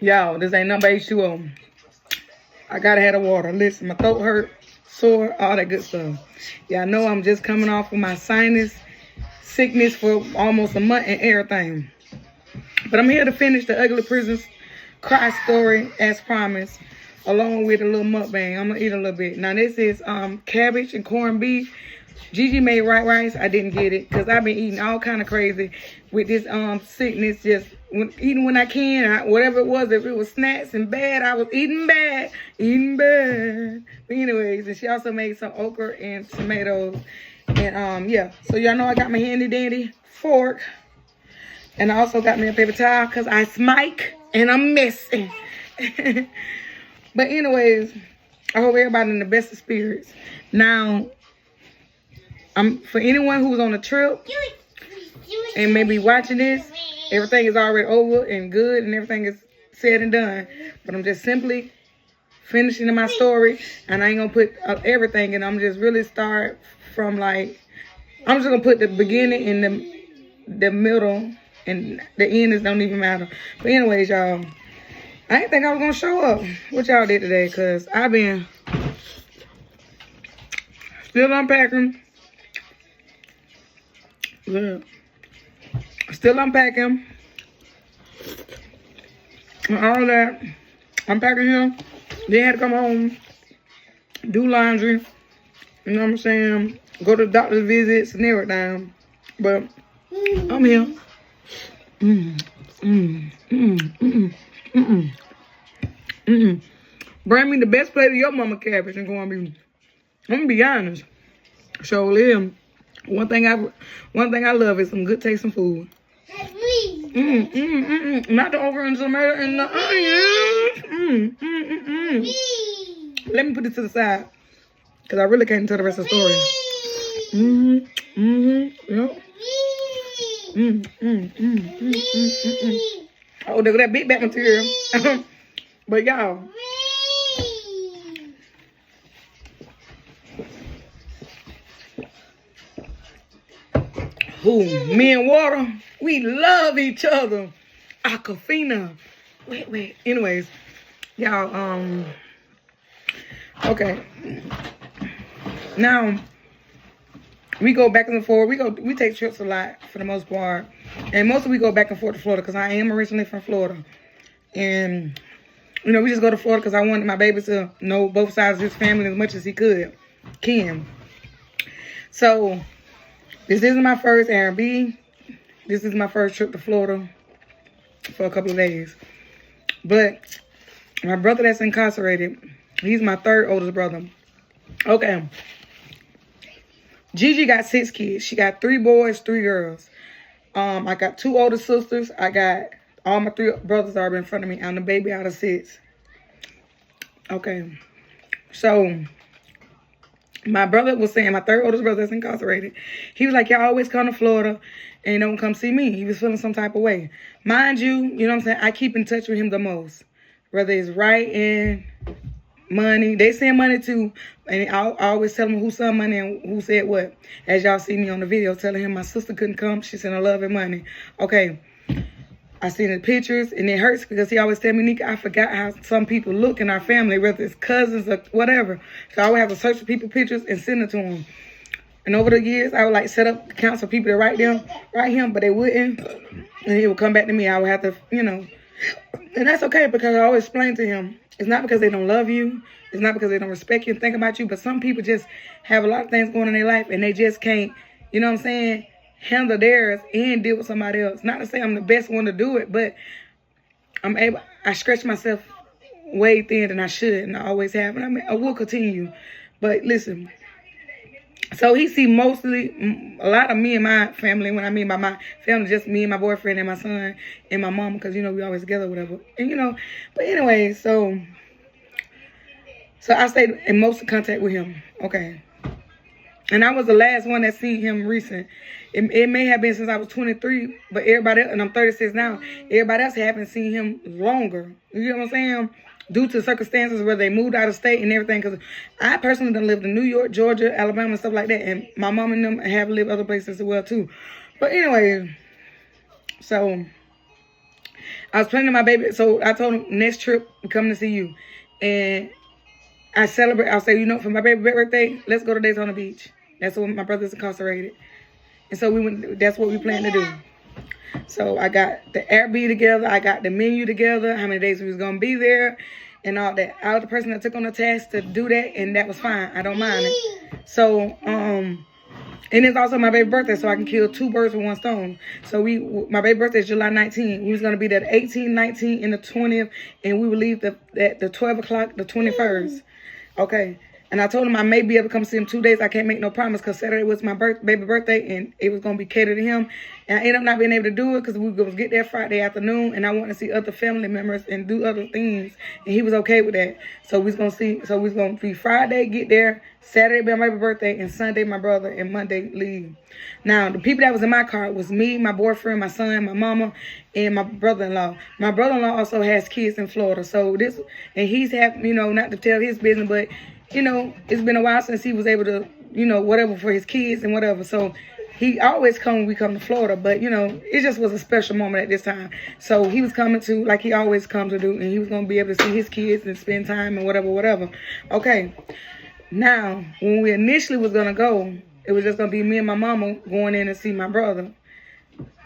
Y'all, this ain't number H2O. I gotta have the water. Listen, my throat hurt, sore, all that good stuff. Y'all know I'm just coming off of my sinus sickness for almost a month and everything. But I'm here to finish the Ugly Prisons cry story as promised, along with a little mukbang. I'm gonna eat a little bit. Now this is cabbage and corned beef. Gigi made white rice. I didn't get it because I've been eating all kind of crazy with this sickness. Just eating when I can. Whatever it was, if it was snacks and bad, I was eating bad. But anyways, and she also made some okra and tomatoes. And yeah, so y'all know I got my handy dandy fork. And I also got me a paper towel because I smike and I'm messy. But anyways, I hope everybody in the best of spirits. Now, for anyone who's on a trip and maybe watching this, everything is already over and good and everything is said and done. But I'm just simply finishing my story, and I ain't gonna put everything in. I'm just really start from like, I'm just gonna put the beginning and the middle, and the end don't even matter. But anyways, y'all, I didn't think I was gonna show up. What y'all did today? Cause I've been still unpacking. Good. Still unpacking. And all that. Unpacking here. Then had to come home, do laundry. You know what I'm saying? Go to doctor's visits and everything. But I'm here. Bring me the best plate of your mama cabbage and corned beef. I'm gonna be honest. So live. One thing I love is some good tasting food. Not the okra and tomato and the onions. Let me put it to the side, cause I really can't tell the rest of the story. Yep. Oh, look at that big back material. But y'all, me and Water, we love each other. Aquafina. Wait. Anyways, y'all, okay. Now, we go back and forth. We take trips a lot for the most part. And mostly we go back and forth to Florida because I am originally from Florida. And, you know, we just go to Florida because I wanted my baby to know both sides of his family as much as he can. So, this isn't my first Airbnb. This is my first trip to Florida for a couple of days. But my brother that's incarcerated, he's my third oldest brother. Okay. Gigi got 6 kids. She got 3 boys, 3 girls. I got 2 older sisters. I got all my 3 brothers are in front of me. I'm the baby out of 6. Okay. So, my brother was saying, my third oldest brother that's incarcerated, he was like, y'all always come to Florida and don't come see me. He was feeling some type of way. Mind you, you know what I'm saying? I keep in touch with him the most. Whether it's writing, money. They send money too. And I always tell him who sent money and who said what. As y'all see me on the video telling him my sister couldn't come. She sent her love and money. Okay. I seen the pictures and it hurts because he always tell me, Nika, I forgot how some people look in our family, whether it's cousins or whatever. So I would have to search for people's pictures and send it to him. And over the years, I would like set up accounts for people to write him, but they wouldn't. And he would come back to me. I would have to, you know. And that's okay because I always explain to him, it's not because they don't love you. It's not because they don't respect you and think about you. But some people just have a lot of things going on in their life and they just can't, you know what I'm saying, handle theirs and deal with somebody else. Not to say I'm the best one to do it, but I stretch myself way thin than I should, and I always have. And I will continue. But listen, so he see mostly a lot of me and my family. When I mean by my family, just me and my boyfriend and my son and my mom, because, you know, we always together, whatever. And, you know, but anyway, so I stayed in most contact with him. Okay. And I was the last one that seen him recent. It may have been since I was 23, but everybody else, and I'm 36 now, everybody else haven't seen him longer. You know what I'm saying? Due to circumstances where they moved out of state and everything. Because I personally done lived in New York, Georgia, Alabama, and stuff like that. And my mom and them have lived other places as well, too. But anyway, so I was planning my baby. So I told him, next trip, I'm coming to see you. And I celebrate. I'll say, you know, for my baby birthday, let's go to Daytona Beach. That's when my brother's incarcerated. And so we went. That's what we plan to do. So I got the Airbnb together. I got the menu together, how many days we was going to be there and all that. I was the person that took on the task to do that, and that was fine. I don't mind it. So, and it's also my baby birthday, so I can kill 2 birds with 1 stone. So my baby birthday is July 19th. We was going to be there the 18th, 19th, and the 20th, and we would leave at the 12 o'clock, the 21st. Okay. And I told him I may be able to come see him 2 days. I can't make no promise because Saturday was my baby birthday and it was going to be catered to him. And I ended up not being able to do it because we were going to get there Friday afternoon and I wanted to see other family members and do other things. And he was okay with that. So we was going to be Friday, get there, Saturday be my baby birthday, and Sunday my brother, and Monday leave. Now, the people that was in my car was me, my boyfriend, my son, my mama, and my brother-in-law. My brother-in-law also has kids in Florida. So he's had, you know, not to tell his business, but you know, it's been a while since he was able to, you know, whatever for his kids and whatever. So he always come when we come to Florida. But, you know, it just was a special moment at this time. So he was coming to, like he always comes to do, and he was going to be able to see his kids and spend time and whatever. Okay. Now, when we initially was going to go, it was just going to be me and my mama going in and see my brother.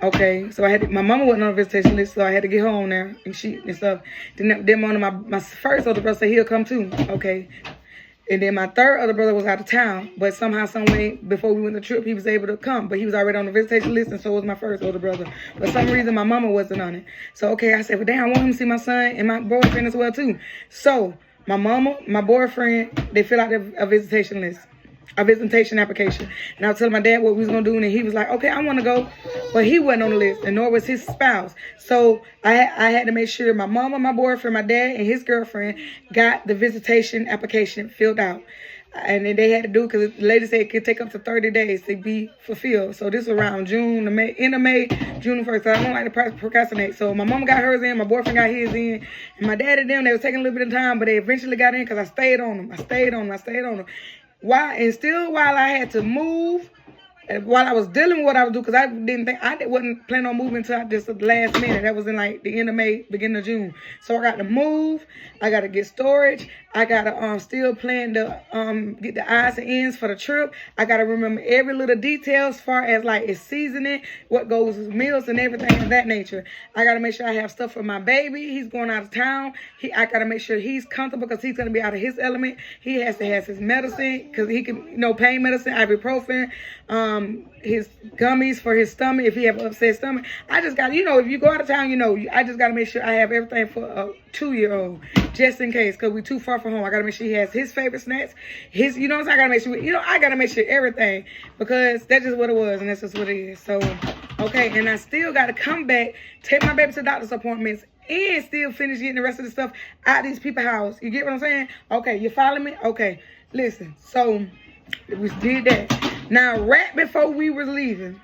Okay, so my mama wasn't on the visitation list, so I had to get her on there and stuff. Then one of my first older brother said he'll come too. Okay. And then my third other brother was out of town, but somehow, some way, before we went on the trip, he was able to come. But he was already on the visitation list, and so was my first older brother. For some reason, my mama wasn't on it. So, okay, I said, well, damn, I want him to see my son and my boyfriend as well, too. So, my mama, my boyfriend, they filled out a visitation list. A visitation application. And I was telling my dad what we was going to do, and he was like, okay, I want to go. But he wasn't on the list, and nor was his spouse. So I had to make sure my mama, my boyfriend, my dad, and his girlfriend got the visitation application filled out. And then they had to do it because the lady said it could take up to 30 days to be fulfilled. So this was around June, end of May, June 1st. So I don't like to procrastinate. So my mama got hers in, my boyfriend got his in, and my dad and them, they was taking a little bit of time, but they eventually got in because I stayed on them. I stayed on them. While I had to move, while I was dealing with what I was doing, because I wasn't planning on moving until just the last minute. That was in like the end of May, beginning of June. So I got to move. I got to get storage. I got to still plan to get the odds and ends for the trip. I got to remember every little detail as far as like its seasoning, what goes with meals and everything of that nature. I got to make sure I have stuff for my baby. He's going out of town. I got to make sure he's comfortable because he's going to be out of his element. He has to have his medicine because he can, you know, pain medicine, ibuprofen, his gummies for his stomach if he have upset stomach. I just got, you know, if you go out of town, you know, I just got to make sure I have everything for a 2-year-old just in case because we're too far from home. I got to make sure he has his favorite snacks, you know what I'm saying? I got to make sure, I got to make sure everything because that's just what it was and that's just what it is. So, okay, and I still got to come back, take my baby to doctor's appointments and still finish getting the rest of the stuff out of these people's house. You get what I'm saying? Okay, you follow me? Okay, listen. So, we did that. Now, right before we were leaving,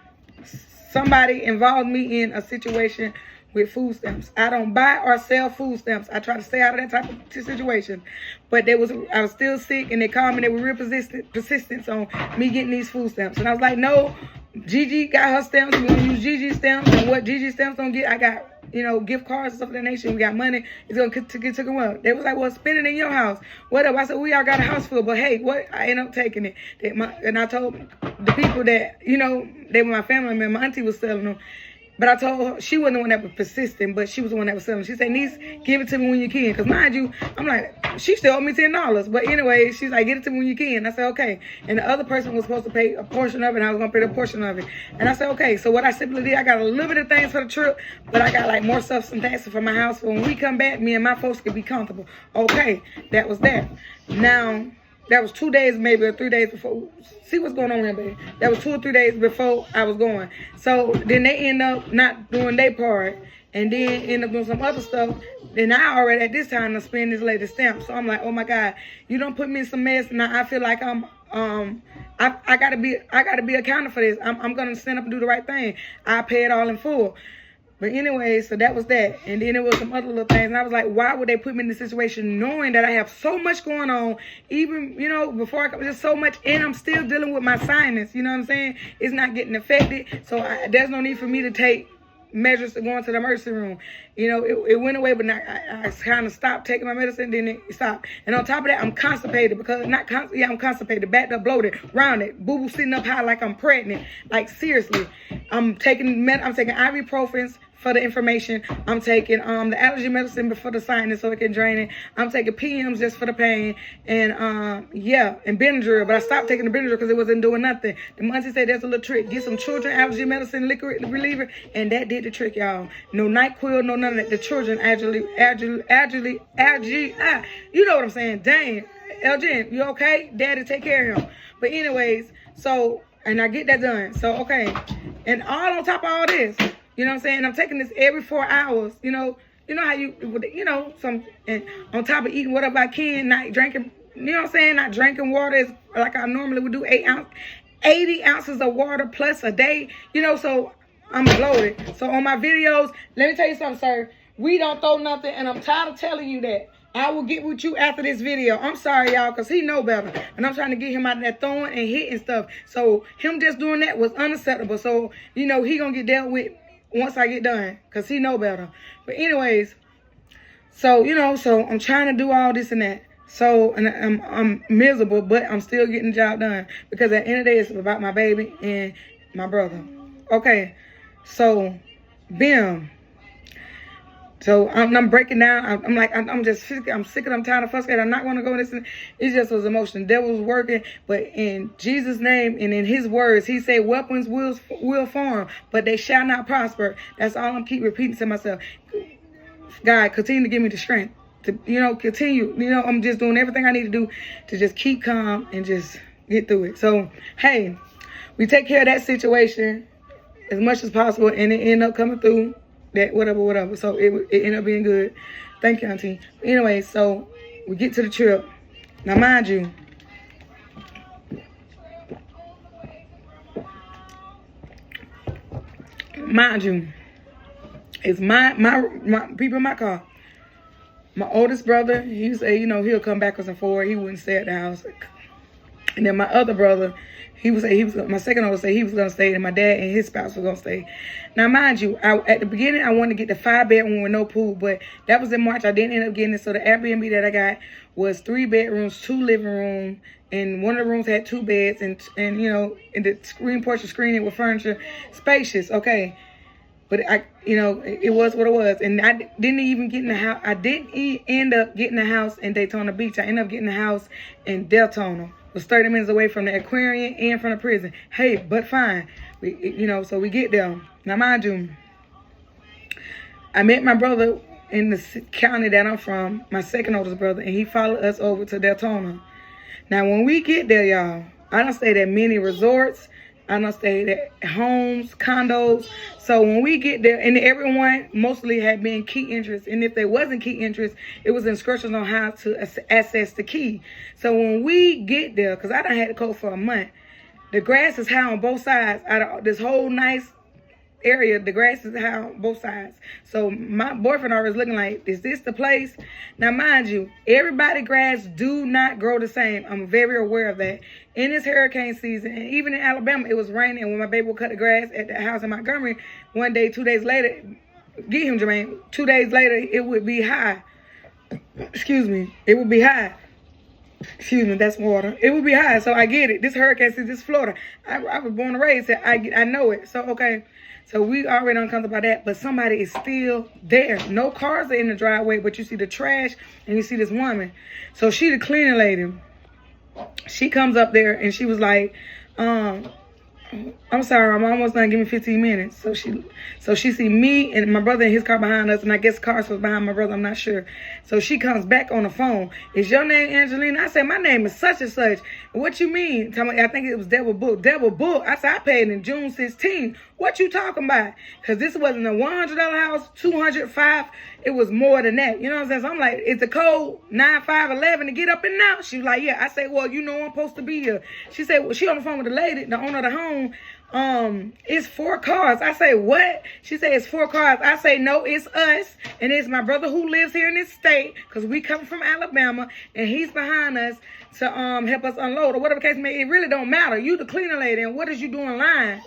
somebody involved me in a situation with food stamps. I don't buy or sell food stamps. I try to stay out of that type of situation. But I was still sick, and they called me. They were real persistent on me getting these food stamps. And I was like, no, Gigi got her stamps. We're going to use Gigi's stamps. And what Gigi's stamps don't get, I got, you know, gift cards and stuff of that nature. We got money. It's going to get taken well. They was like, well, spend it in your house. Whatever. I said, we all got a house full. But, hey, what? I ended up taking it. And I told the people that, you know, they were my family member. My auntie was selling them. But I told her, she wasn't the one that was persistent, but she was the one that was selling. She said, niece, give it to me when you can. Because mind you, I'm like, she still owed me $10. But anyway, she's like, get it to me when you can. I said, okay. And the other person was supposed to pay a portion of it, and I was going to pay the portion of it. And I said, okay. So what I simply did, I got a little bit of things for the trip, but I got like more stuff and things for my house. So when we come back, me and my folks could be comfortable. Okay, that was that. Now, that was 2 days, maybe, or 3 days before. See what's going on here, baby. That was 2 or 3 days before I was going. So then they end up not doing their part, and then end up doing some other stuff. Then I already at this time to spend this lady's stamp. So I'm like, oh my God, you don't put me in some mess. Now I feel like I'm I gotta be accounted for this. I'm gonna stand up and do the right thing. I pay it all in full. But anyway, so that was that. And then there was some other little things. And I was like, why would they put me in this situation knowing that I have so much going on? Even, you know, before I come, just so much. And I'm still dealing with my sinus. You know what I'm saying? It's not getting affected. So there's no need for me to take measures to going to the emergency room. You know, it went away, but I kind of stopped taking my medicine, then it stopped. And on top of that, I'm constipated because I'm constipated, backed up, bloated, rounded, boo-boo sitting up high like I'm pregnant. Like seriously, I'm taking ibuprofens for the inflammation. I'm taking the allergy medicine for the sinus so it can drain it. I'm taking PMs just for the pain, and and Benadryl. But I stopped taking the Benadryl because it wasn't doing nothing. The auntie said there's a little trick: get some children allergy medicine, liquid reliever, and that did the trick, y'all. No NyQuil, no none of that. The children allergy. You know what I'm saying? Dang, Elgin, you okay? Daddy, take care of him. But anyways, so and I get that done. So okay, and all on top of all this. You know what I'm saying? I'm taking this every 4 hours. You know how and on top of eating whatever I can, not drinking, you know what I'm saying? Not drinking water is like I normally would do, 80 ounces of water plus a day, so I'm bloated. So on my videos, let me tell you something, sir. We don't throw nothing, and I'm tired of telling you that. I will get with you after this video. I'm sorry, y'all, because he know better. And I'm trying to get him out of that throwing and hitting stuff. So him just doing that was unacceptable. So, he going to get dealt with once I get done, because he know better. But anyways, so I'm trying to do all this and that. So, and I'm miserable, but I'm still getting the job done, because at the end of the day, it's about my baby and my brother. Okay, so bam. So I'm breaking down. I'm just sick. I'm sick and I'm tired of frustrated. I'm not going to go in this. It just was emotion. The devil was working, but in Jesus' name and in His words, He said, "Weapons will form, but they shall not prosper." That's all I'm keep repeating to myself. God, continue to give me the strength to, continue. I'm just doing everything I need to do to just keep calm and just get through it. So, hey, we take care of that situation as much as possible, and it end up coming through. That whatever. So it ended up being good. Thank you, Auntie. Anyway, so we get to the trip. Now, mind you, it's my people in my car. My oldest brother, he say, he'll come backwards and forward. He wouldn't stay at the house. And then my other brother, my second oldest say he was gonna stay, and my dad and his spouse were gonna stay. Now, mind you, at the beginning I wanted to get the 5-bedroom with no pool, but that was in March. I didn't end up getting it. So the Airbnb that I got was 3 bedrooms, 2 living rooms, and one of the rooms had 2 beds, and and the screen porch was screened with furniture, spacious. Okay, but it was what it was, and I didn't even get in the house. I didn't end up getting a house in Daytona Beach. I ended up getting a house in Deltona. Was 30 minutes away from the aquarium and from the prison. Hey, but fine. So we get there. Now, mind you, I met my brother in the county that I'm from, my second oldest brother, and he followed us over to Deltona. Now, when we get there, y'all, I done stayed at many resorts. I done stayed at homes, condos. So when we get there, and everyone mostly had been key interest. And if they wasn't key interest, it was instructions on how to access the key. So when we get there, because I done had the code for a month, the grass is high on both sides. Out of this whole nice area, the grass is high on both sides. So my boyfriend always looking like, is this the place? Now, mind you, everybody grass do not grow the same. I'm very aware of that. In this hurricane season, and even in Alabama, it was raining. And when my baby would cut the grass at the house in Montgomery, one day, 2 days later, get him, Jermaine, 2 days later, it would be high. Excuse me. It would be high. Excuse me, that's water. It would be high, so I get it. This hurricane season, this Florida. I was born and raised there. I know it. So, okay. So we already uncomfortable about that, but somebody is still there. No cars are in the driveway, but you see the trash and you see this woman. So she the cleaning lady. She comes up there and she was like, I'm sorry, I'm almost done. Give me 15 minutes. So she see me and my brother in his car behind us, and I guess cars was behind my brother. I'm not sure. So she comes back on the phone. Is your name Angelina? I said, my name is such and such. What you mean? Tell me, I think it was Devil Book. Devil Book. I said, I paid in June 16. What you talking about? Because this wasn't a $100 house, $205. It was more than that. You know what I'm saying? So I'm like, is the code 9511 to get up and now? She was like, yeah. I said, well, I'm supposed to be here. She said, well, she on the phone with the lady, the owner of the home. It's 4 cars. I say, what? She said, it's 4 cars. I say, no, it's us. And it's my brother who lives here in this state, because we come from Alabama, and he's behind us to help us unload or whatever case may. It really don't matter. You the cleaner lady, and what is you doing lying?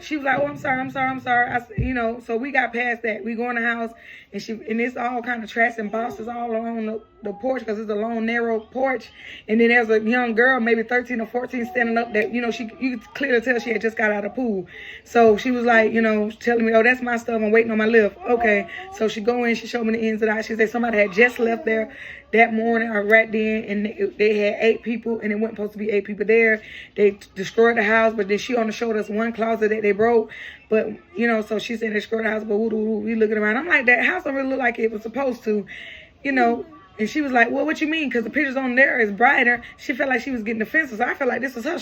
she was like, oh, I'm sorry. You know, so we got past that. We go in the house, and it's all kind of trash and boxes all along the porch, because it's a long, narrow porch. And then there's a young girl, maybe 13 or 14, standing up that, you know, you could clearly tell she had just got out of the pool. So she was like, you know, telling me, oh, that's my stuff. I'm waiting on my lift. Okay. So she go in, she showed me the ins and outs. She said somebody had just left there that morning or right then, and they had 8 people, and it wasn't supposed to be 8 people there. They destroyed the house, but then she only showed us one closet that they broke. But, you know, so she said they destroyed the house, but we looking around. I'm like, that house don't really look like it was supposed to, you know. And she was like, well, what you mean? Because the pictures on there is brighter. She felt like she was getting defensive. So I felt like this was her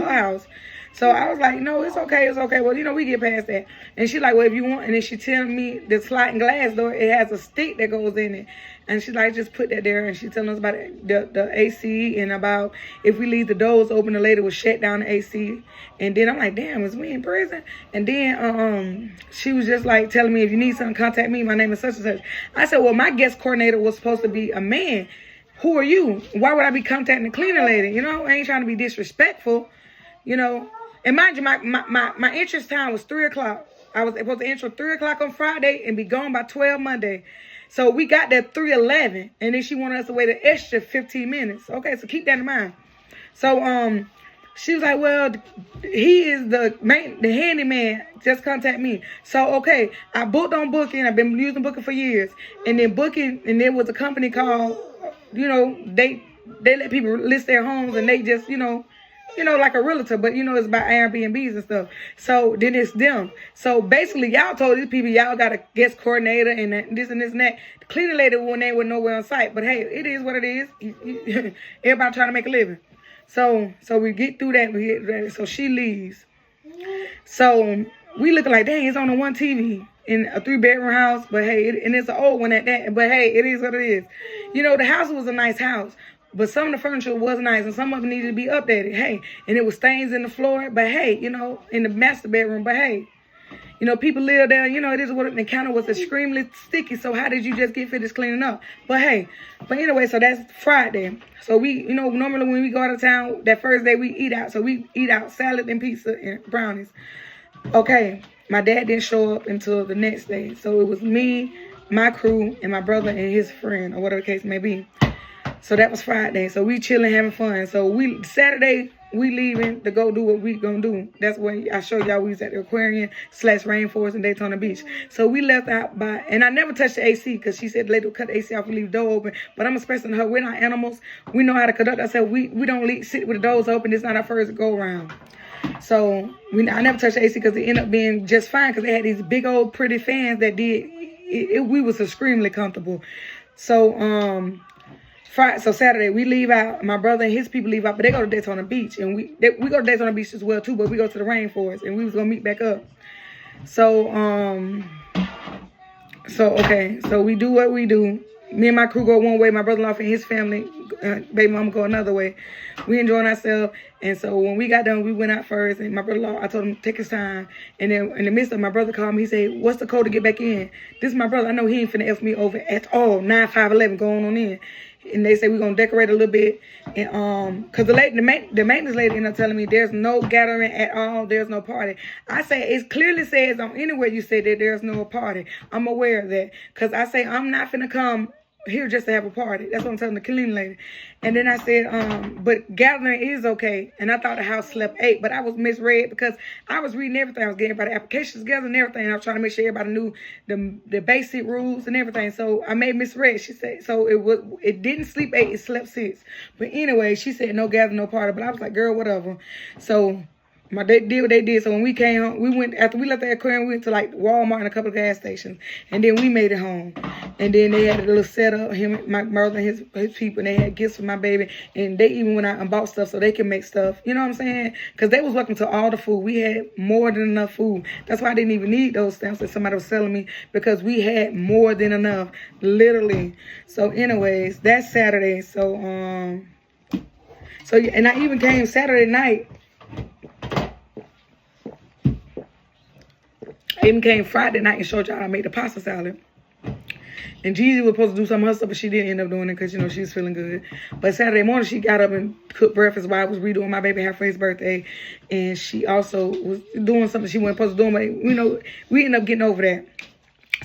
house. So I was like, no, it's okay. Well, you know, we get past that. And she like, well, if you want. And then she telling me the sliding glass door, it has a stick that goes in it. And she like, just put that there. And she telling us about the AC, and about if we leave the doors open, the lady will shut down the AC. And then I'm like, damn, is we in prison? And then she was just like telling me, if you need something, contact me. My name is such and such. I said, well, my guest coordinator was supposed to be a man. Who are you? Why would I be contacting the cleaner lady? You know, I ain't trying to be disrespectful, you know. And mind you, my entrance time was 3 o'clock. I was supposed to enter 3 o'clock on Friday and be gone by 12 Monday. So we got there 3:11, and then she wanted us to wait an extra 15 minutes. Okay, so keep that in mind. So she was like, well, he is the handyman. Just contact me. So okay, I booked on Booking. I've been using Booking for years, and then Booking, and there was a company called, you know, they let people list their homes, and they just, you know, like a realtor, but, you know, it's about Airbnbs and stuff. So then it's them. So basically, y'all told these people, y'all got a guest coordinator and this and this and that. The cleaning lady when they were nowhere on site. But hey, it is what it is. Everybody trying to make a living. So we get through that. So she leaves. So we looking like, dang, it's on the one TV in a 3-bedroom house. But hey, and it's an old one at that. But hey, it is what it is. You know, the house was a nice house. But some of the furniture was nice, and some of it needed to be updated. Hey, and it was stains in the floor. But hey, you know, in the master bedroom. But hey, you know, people live there. You know, it is what the counter was extremely sticky. So how did you just get finished cleaning up? But hey, but anyway, so that's Friday. So we, you know, normally when we go out of town, that first day we eat out. So we eat out salad and pizza and brownies. Okay, my dad didn't show up until the next day. So it was me, my crew, and my brother and his friend, or whatever the case may be. So that was Friday. So we chilling, having fun. So Saturday, we leaving to go do what we gonna do. That's when I showed y'all we was at the aquarium / rainforest in Daytona Beach. So we left out and I never touched the AC because she said the lady would cut the AC off and leave the door open. But I'm expressing to her, we're not animals. We know how to conduct ourselves. We don't sit with the doors open. It's not our first go around. So I never touched the AC because it ended up being just fine because they had these big old pretty fans that we was extremely comfortable. So So Saturday we leave out. My brother and his people leave out, but they go to Daytona Beach, and we go to Daytona Beach as well too. But we go to the rainforest, and we was gonna meet back up. So okay, so we do what we do. Me and my crew go one way. My brother-in-law and his family, baby mama, go another way. We enjoying ourselves, and so when we got done, we went out first. And my brother-in-law, I told him to take his time. And then in the midst of, my brother called me. He said, "What's the code to get back in?" This is my brother. I know he ain't finna F me over at all. 9-5-11 going on in. And they say we're gonna decorate a little bit, and cause the maintenance lady ended up telling me there's no gathering at all, there's no party. I say it clearly says on anywhere you say that there's no party. I'm aware of that, cause I say I'm not finna come here just to have a party. That's what I'm telling the cleaning lady. And then I said, but gathering is okay. And I thought the house slept 8, but I was misread because I was reading everything. I was getting everybody applications together and everything. I was trying to make sure everybody knew the basic rules and everything. So I made misread. She said, so it didn't sleep 8, it slept 6. But anyway, she said no gathering, no party. But I was like, girl, whatever. So they did what they did. So when we came home, after we left the aquarium, we went to like Walmart and a couple of gas stations. And then we made it home. And then they had a little setup, my brother and his people, and they had gifts for my baby. And they even went out and bought stuff so they can make stuff. You know what I'm saying? Because they was welcome to all the food. We had more than enough food. That's why I didn't even need those stamps that somebody was selling me, because we had more than enough, literally. So anyways, that's Saturday. So and I even came Saturday night. I even came Friday night and showed y'all I made the pasta salad. And Gigi was supposed to do some of her stuff, but she didn't end up doing it because, you know, she was feeling good. But Saturday morning, she got up and cooked breakfast while I was redoing my baby hair for his birthday. And she also was doing something she wasn't supposed to do. But, you know, we ended up getting over that.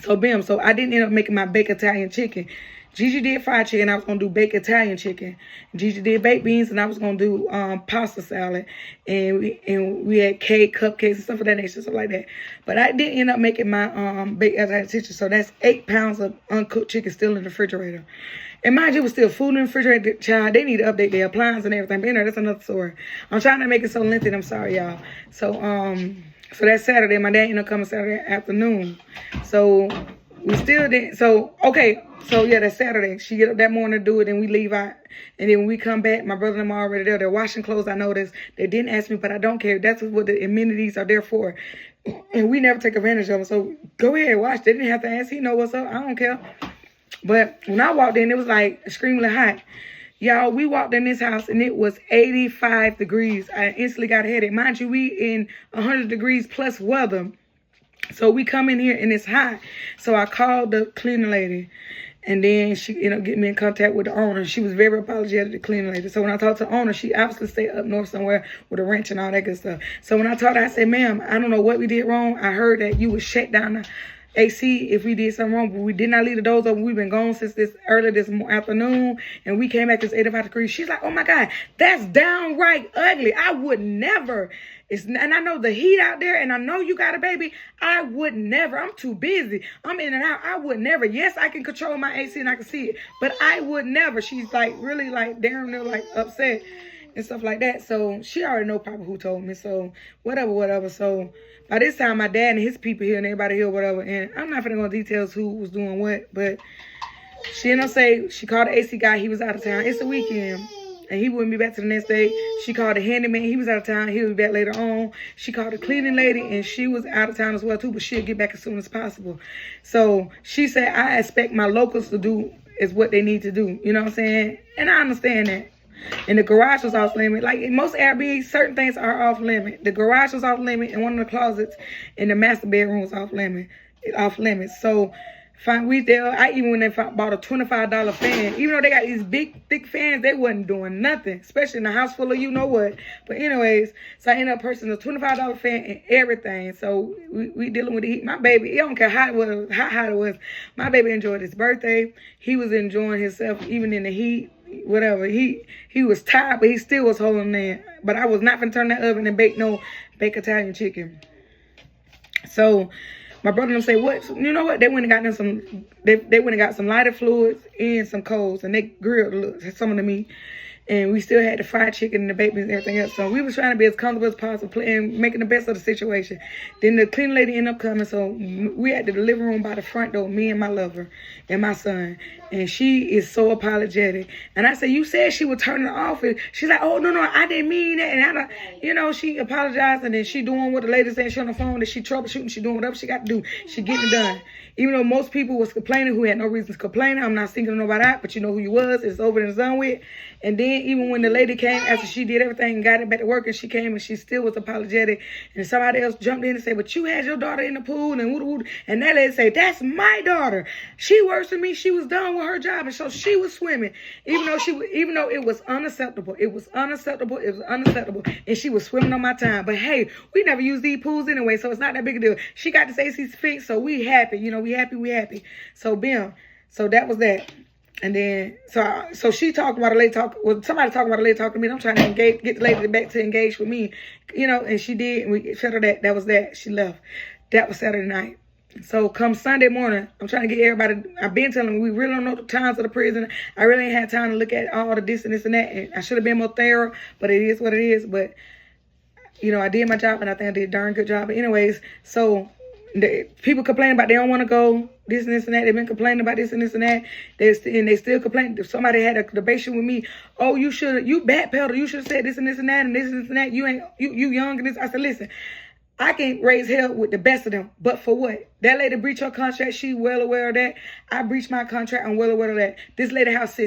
So, bam. So, I didn't end up making my baked Italian chicken. Gigi did fried chicken. I was going to do baked Italian chicken. Gigi did baked beans, and I was going to do pasta salad. And we had cake, cupcakes, and stuff of that nature, stuff like that. But I did end up making my baked Italian chicken. So that's 8 pounds of uncooked chicken still in the refrigerator. And mind you, it was still food in the refrigerator. Child, they need to update their appliance and everything. But you know, that's another story. I'm trying to make it so lengthy. I'm sorry, y'all. So that's Saturday. My dad ended up coming Saturday afternoon. So we still didn't. So, okay. So, yeah, that's Saturday. She get up that morning to do it, and we leave out. And then when we come back, my brother and them are already there. They're washing clothes. I noticed. They didn't ask me, but I don't care. That's what the amenities are there for. And we never take advantage of them. So, go ahead, watch. They didn't have to ask. He know what's up. I don't care. But when I walked in, it was like extremely hot. Y'all, we walked in this house, and it was 85 degrees. I instantly got a headache. Mind you, we in 100 degrees plus weather. So we come in here, and it's hot. So I called the cleaning lady. And then she ended up getting me in contact with the owner. She was very apologetic to the cleaning lady. So when I talked to the owner, she obviously stayed up north somewhere with a wrench and all that good stuff. So when I talked to her, I said, ma'am, I don't know what we did wrong. I heard that you would shut down the AC if we did something wrong, but we did not leave the doors open. We've been gone since early this afternoon, and we came back. It's 85 degrees. She's like, oh my God, that's downright ugly. I would never. And I know the heat out there, and I know you got a baby. I would never. I'm too busy. I'm in and out. I would never. Yes, I can control my AC and I can see it, but I would never. She's like really like damn near like upset and stuff like that. So she already know Papa who told me. So whatever. So by this time, my dad and his people here and everybody here, whatever. And I'm not gonna go into details who was doing what, but she ended up say she called the AC guy. He was out of town. It's the weekend. And he wouldn't be back to the next day. She called the handyman. He was out of town. He'll be back later on. She called the cleaning lady, and she was out of town as well, too, but she'll get back as soon as possible. So she said, I expect my locals to do is what they need to do. You know what I'm saying? And I understand that. And the garage was off limit. Like in most Airbnbs, certain things are off limit. The garage was off limit, and one of the closets in the master bedroom was off limit. So we there. I even when they bought a $25 fan, even though they got these big thick fans, they wasn't doing nothing, especially in a house full of you know what. But anyways, so I ended up purchasing a $25 fan and everything. So we dealing with the heat. My baby, I don't care how hot it was. My baby enjoyed his birthday. He was enjoying himself even in the heat. Whatever. He was tired, but he still was holding in. But I was not gonna turn that oven and bake Italian chicken. So my brother and them say, what? You know what? They went and got them some. They went and got some lighter fluids and some coals, and they grilled some of the meat. And we still had the fried chicken and the baked beans and everything else. So we was trying to be as comfortable as possible and making the best of the situation. Then the cleaning lady ended up coming. So we had the living room by the front door, me and my lover and my son. And she is so apologetic. And I said, you said she would turn it off. And she's like, oh, no, I didn't mean that. And she apologized. And then she doing what the lady said. She on the phone. That she troubleshooting. She doing whatever she got to do. She getting it done. Even though most people was complaining who had no reason to complain. I'm not thinking nobody out, but you know who you was. It's over and done with. And then even when the lady came, after she did everything and got it back to work, and she came and she still was apologetic. And somebody else jumped in and said, but you had your daughter in the pool and woo. And that lady said, that's my daughter. She works for me. She was done with her job. And so she was swimming, even though it was unacceptable. It was unacceptable. And she was swimming on my time. But hey, we never use these pools anyway, so it's not that big a deal. She got this AC fixed, so we happy. You know, we happy. So bam. So that was that. And then, so she talked about a lady somebody talking about a lady talking to me. And I'm trying to get the lady back to engage with me, you know, and she did. And we shut her that was that. She left. That was Saturday night. So come Sunday morning, I'm trying to get everybody. I've been telling them we really don't know the times of the prison. I really ain't had time to look at all the this and this and that. And I should have been more thorough, but it is what it is. But, you know, I did my job, and I think I did a darn good job. But anyways, so people complain about they don't want to go this and this and that. They've been complaining about this and this and that. They still complain. If somebody had a debate with me, oh, you backpedal. You should have said this and this and that and this and this and that. You young and this. I said, listen, I can raise hell with the best of them, but for what? That lady breached her contract. She well aware of that. I breached my contract. I'm well aware of that. This lady house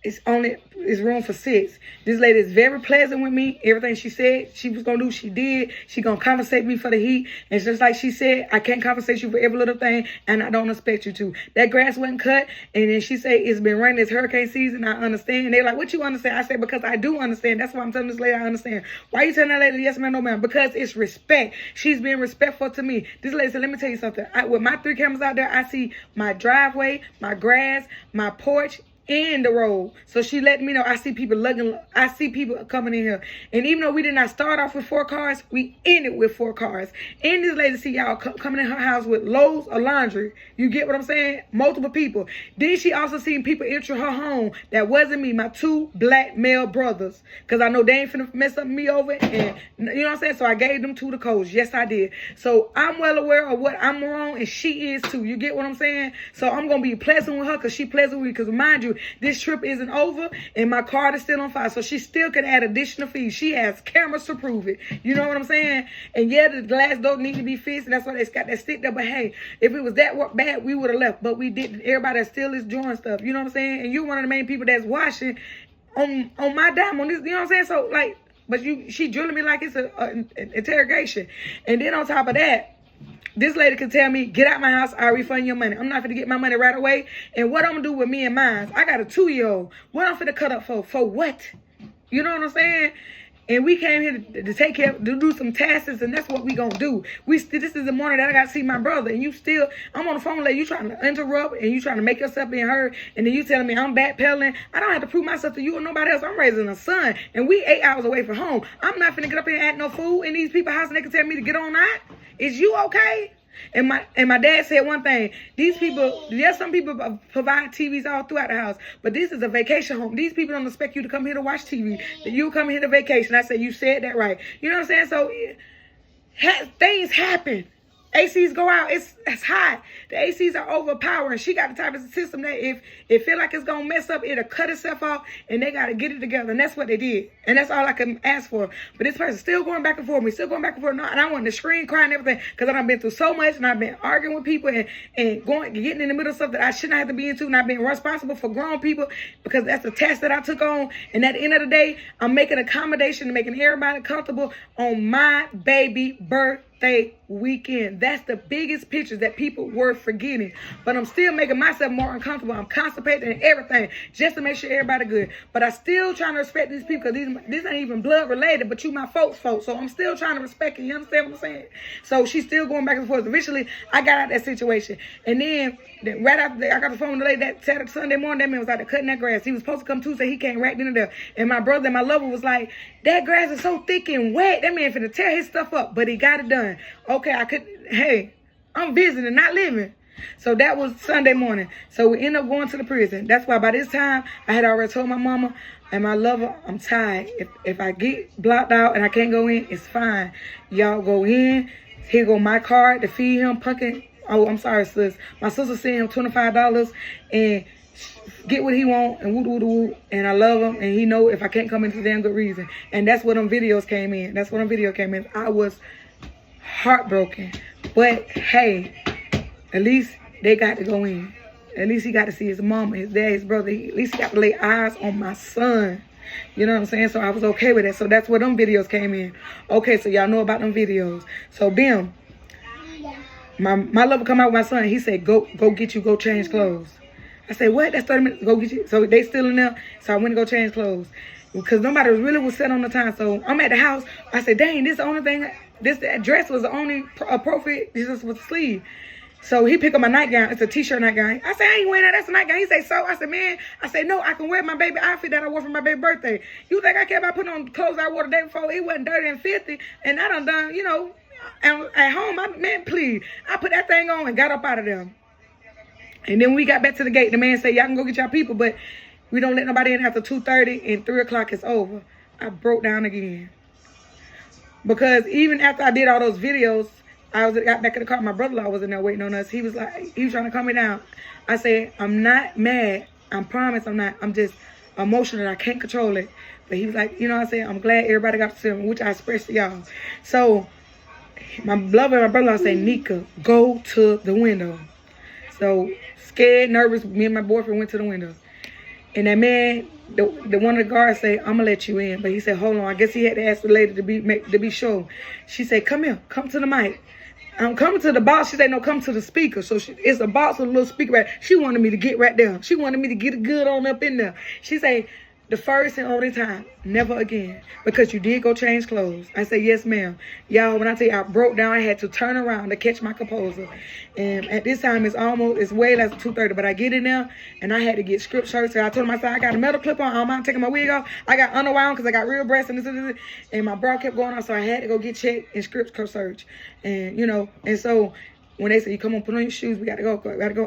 it's room for 6. This lady is very pleasant with me. Everything she said she was gonna do, she did. She gonna compensate me for the heat. And just like she said, I can't compensate you for every little thing, and I don't expect you to. That grass wasn't cut, and then she said it's been raining, it's hurricane season. I understand. And they're like, what you understand? I said, because I do understand. That's why I'm telling this lady I understand. Why you telling that lady yes ma'am, no ma'am? Because it's respect. She's being respectful to me. This lady said, let me tell you something. With my 3 cameras out there, I see my driveway, my grass, my porch, in the road. So she let me know I see people lugging, I see people coming in here. And even though we did not start off with 4 cars, we ended with 4 cars. And this lady see y'all coming in her house with loads of laundry. You get what I'm saying? Multiple people. Then she also seen people enter her home that wasn't me, my 2 black male brothers. Because I know they ain't finna mess up me over. And you know what I'm saying? So I gave them to the coach. Yes, I did. So I'm well aware of what I'm wrong, and she is too. You get what I'm saying? So I'm going to be pleasant with her because she pleasant with me. Because mind you, this trip isn't over and my card is still on file. So she still can add additional fees. She has cameras to prove it. You know what I'm saying? And yeah, the glass door need to be fixed. And that's why they got that stick there. But hey, if it was that bad, we would have left. But we didn't. Everybody still is doing stuff. You know what I'm saying? And you're one of the main people that's watching on my dime on this. You know what I'm saying? So like, but she drilling me like it's an interrogation. And then on top of that, this lady can tell me, get out my house, I'll refund your money. I'm not going to get my money right away. And what I'm going to do with me and mine, I got a 2-year-old. What I'm going to cut up for? For what? You know what I'm saying? And we came here to take care, to do some tasks, and that's what we going to do. This is the morning that I got to see my brother, and I'm on the phone like you trying to interrupt, and you trying to make yourself being heard, and then you telling me I'm backpedaling. I don't have to prove myself to you or nobody else. I'm raising a son, and we 8 hours away from home. I'm not finna get up here and act no fool in these people's house, and they can tell me to get on out. Is you okay? And my dad said one thing. These people, yes, some people provide TVs all throughout the house, but this is a vacation home. These people don't expect you to come here to watch TV. That you come here to vacation. I said, you said that right. You know what I'm saying? So things happen. ACs go out. It's hot. The ACs are overpowering. She got the type of system that if it feel like it's going to mess up, it'll cut itself off, and they got to get it together. And that's what they did. And that's all I can ask for. But this person's still going back and forth. Still going back and forth. And I want to scream, cry, and everything, because I've been through so much, and I've been arguing with people and getting in the middle of stuff that I shouldn't have to be into, and I've been responsible for grown people because that's the test that I took on. And at the end of the day, I'm making accommodation and making everybody comfortable on my baby birthday weekend. That's the biggest picture that people were forgetting. But I'm still making myself more uncomfortable. I'm constipated and everything just to make sure everybody good. But I still trying to respect these people because this ain't even blood related, but you my folks. So I'm still trying to respect it. You understand what I'm saying? So she's still going back and forth. Eventually, I got out that situation. And then right after I got the phone with the lady that Saturday, Sunday morning, that man was out there cutting that grass. He was supposed to come Tuesday. He came right in there. And my brother and my lover was like, that grass is so thick and wet. That man finna tear his stuff up. But he got it done. Okay, I'm visiting, not living. So that was Sunday morning. So we ended up going to the prison. That's why by this time, I had already told my mama and my lover, I'm tired. If I get blocked out and I can't go in, it's fine. Y'all go in. Here go my card to feed him. Oh, I'm sorry, sis. My sister sent him $25 and get what he want and woo. And I love him, and he know if I can't come in for damn good reason. And that's where them videos came in. I was heartbroken. But hey, at least they got to go in. At least he got to see his mama, his dad, his brother. At least he got to lay eyes on my son. You know what I'm saying? So I was okay with that. So that's where them videos came in. Okay, so y'all know about them videos. So Bim, my lover come out with my son. He said, go change clothes. I said, what? That's 30 minutes. Go get you. So they still in there. So I went to go change clothes. Because nobody really was set on the time. So I'm at the house. I said, dang, this the only thing. This dress was the only appropriate. This was the sleeve. So he picked up my nightgown. It's a t-shirt nightgown. I said, I ain't wearing that. That's a nightgown. He said, so? I said, man. I said, no, I can wear my baby outfit that I wore for my baby birthday. You think I care about putting on clothes I wore the day before? It wasn't dirty and filthy. And I done, you know, at home, man, please. I put that thing on and got up out of there. And then we got back to the gate. The man said, y'all can go get y'all people, but we don't let nobody in after 2:30 and 3 o'clock is over. I broke down again. Because even after I did all those videos, I got back in the car. My brother-in-law was in there waiting on us. He was trying to calm me down. I said, I'm not mad. I promise I'm not. I'm just emotional. I can't control it. But he was like, you know what I'm saying? I'm glad everybody got to see him, which I expressed to y'all. So my lover and my brother-in-law said, Nika, go to the window. So scared, nervous, me and my boyfriend went to the window. And that man, the one of the guards say, I'm gonna let you in. But he said, hold on. I guess he had to ask the lady to be sure. She said, come here, come to the mic. I'm coming to the box. She said, no, come to the speaker. So it's a box with a little speaker right. She wanted me to get right there. She wanted me to get it good on up in there. She said, the first and only time, never again, because you did go change clothes. I said, yes, ma'am. Y'all, when I tell you I broke down, I had to turn around to catch my composure. And at this time, it's way less than 2:30, but I get in there, and I had to get script shirts. So I told myself, I got a metal clip on. I don't mind taking my wig off. I got underwound because I got real breasts and this, and my bra kept going on, so I had to go get checked in script search. And, and so when they said, you come on, put on your shoes, we got to go.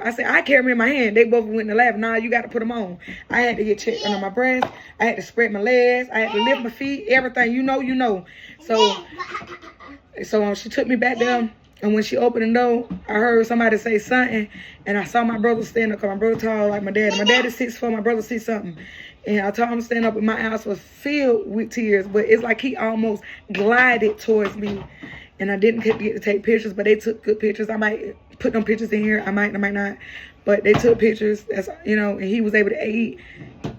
I said, I carry them in my hand. They both went in the lab. Nah, you got to put them on. I had to get checked under my breast. I had to spread my legs. I had to lift my feet, everything. You know. So she took me back there. And when she opened the door, I heard somebody say something. And I saw my brother stand up because my brother tall like my dad. My dad is 6'4", my brother 6'something". And I told him to stand up, and my eyes was filled with tears. But it's like he almost glided towards me. And I didn't get to take pictures, but they took good pictures. I might put them pictures in here. I might not. But they took pictures. That's, and he was able to eat.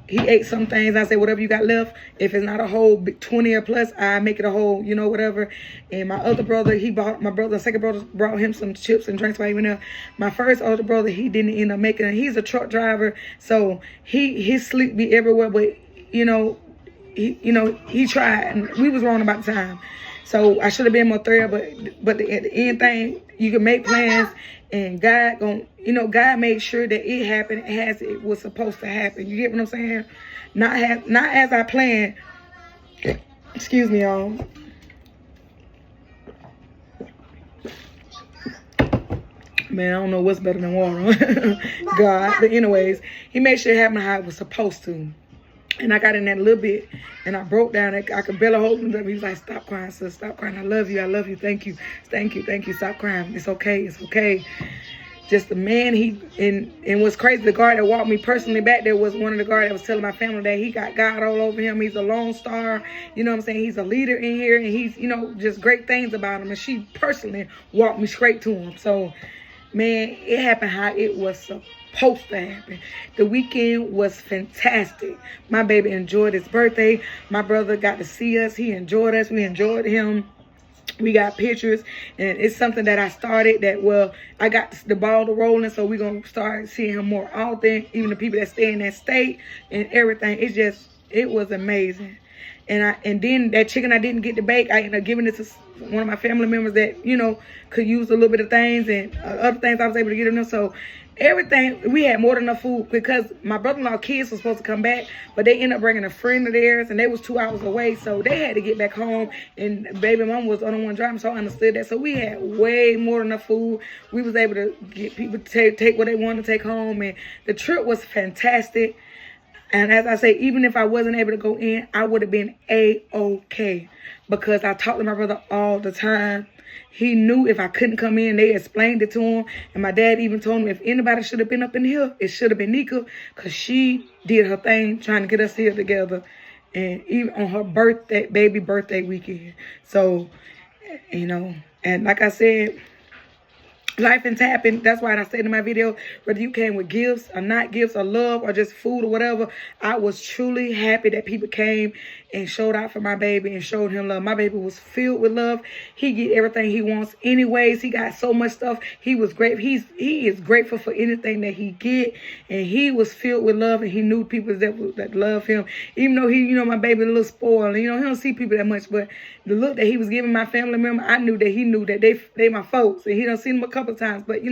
He ate some things. I said, whatever you got left, if it's not a whole 20 or plus, I make it a whole, whatever. And my other brother, second brother brought him some chips and drinks while he went there. My first older brother, he didn't end up making it. He's a truck driver, so his sleep be everywhere. But, he tried, and we was wrong about the time. So I should have been more thorough, but at the end thing, you can make plans, and God God made sure that it happened as it was supposed to happen. You get what I'm saying? Not as I planned. Excuse me, y'all. Man, I don't know what's better than water. God. But anyways, he made sure it happened how it was supposed to. And I got in that a little bit, and I broke down. I could barely hold him up. He was like, stop crying, sis. Stop crying. I love you. Thank you. Stop crying. It's okay. Just the man, and what's crazy, the guard that walked me personally back there was one of the guards that was telling my family that he got God all over him. He's a lone star. You know what I'm saying? He's a leader in here, and he's, just great things about him. And she personally walked me straight to him. So, man, it happened how it was supposed to happen. The weekend was fantastic. My baby enjoyed his birthday. My brother got to see us. He enjoyed us. We enjoyed him. We got pictures, and it's something that I started I got the ball rolling, so we're going to start seeing him more often, even the people that stay in that state and everything. It was amazing. And then that chicken I didn't get to bake, I ended up giving it to one of my family members that, could use a little bit of things, and other things I was able to get them. So everything, we had more than enough food, because my brother-in-law kids were supposed to come back, but they ended up bringing a friend of theirs, and they was 2 hours away, so they had to get back home, and baby mom was the only one driving, so I understood that. So we had way more than enough food. We was able to get people to take what they wanted to take home, and the trip was fantastic. And as I say, even if I wasn't able to go in, I would have been A-okay, because I talked to my brother all the time. He knew if I couldn't come in, they explained it to him. And my dad even told me if anybody should have been up in here, it should have been Nika, because she did her thing trying to get us here together. And even on her baby birthday weekend. So, and like I said, life has happened. That's why I said in my video, whether you came with gifts or not gifts or love or just food or whatever, I was truly happy that people came and showed out for my baby and showed him love. My baby was filled with love. He get everything he wants anyways. He got so much stuff. He was great. He is grateful for anything that he get, and he was filled with love, and he knew people that love him. Even though my baby a little spoiled, he don't see people that much, but the look that he was giving my family member, I knew that he knew that they my folks, and he done seen them a couple times. But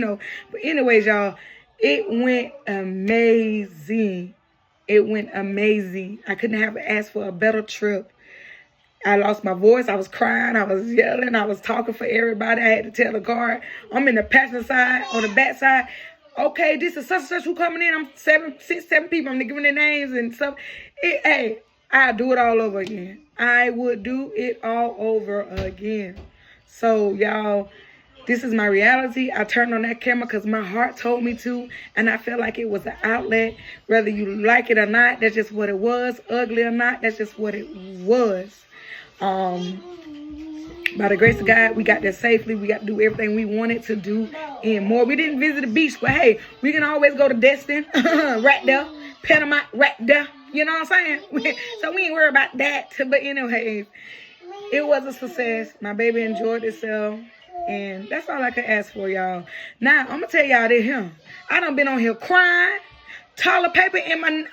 but anyways, y'all, it went amazing. It went amazing. I couldn't have asked for a better trip. I lost my voice. I was crying. I was yelling. I was talking for everybody. I had to tell the guard, I'm in the passenger side, on the back side. Okay, this is such and such who coming in. I'm 6, 7 people. I'm giving their names and stuff. Hey, I'd do it all over again. I would do it all over again. So, y'all, this is my reality. I turned on that camera because my heart told me to, and I felt like it was an outlet. Whether you like it or not, that's just what it was. Ugly or not, that's just what it was. By the grace of God, we got there safely. We got to do everything we wanted to do and more. We didn't visit the beach, but hey, we can always go to Destin right there. Panama right there. You know what I'm saying? So we ain't worried about that. But anyways, it was a success. My baby enjoyed itself. And that's all I can ask for, y'all. Now, I'm going to tell y'all this here. I done been on here crying. Toilet paper in my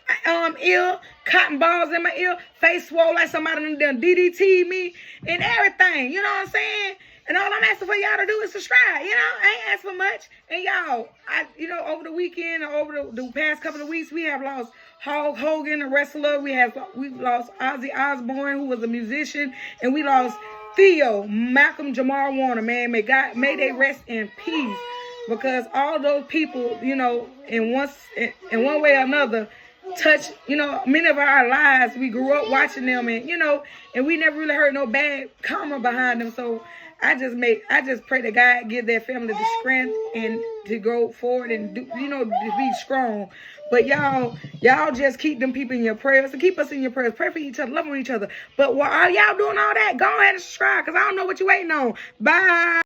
ear, cotton balls in my ear, face swole like somebody done DDT me, and everything. You know what I'm saying? And all I'm asking for y'all to do is subscribe. You know, I ain't asking for much. And y'all, over the weekend or over the past couple of weeks, we have lost Hulk Hogan, a wrestler. We've lost Ozzy Osbourne, who was a musician, and we lost Theo, Malcolm Jamal Warner. Man, may they rest in peace. Because all those people, in one way or another, touch, many of our lives. We grew up watching them, and we never really heard no bad karma behind them. So I just pray that God give their family the strength and to go forward and do, to be strong. But y'all just keep them people in your prayers and keep us in your prayers. Pray for each other, love on each other. But while y'all doing all that, go ahead and subscribe because I don't know what you're waiting on. Bye.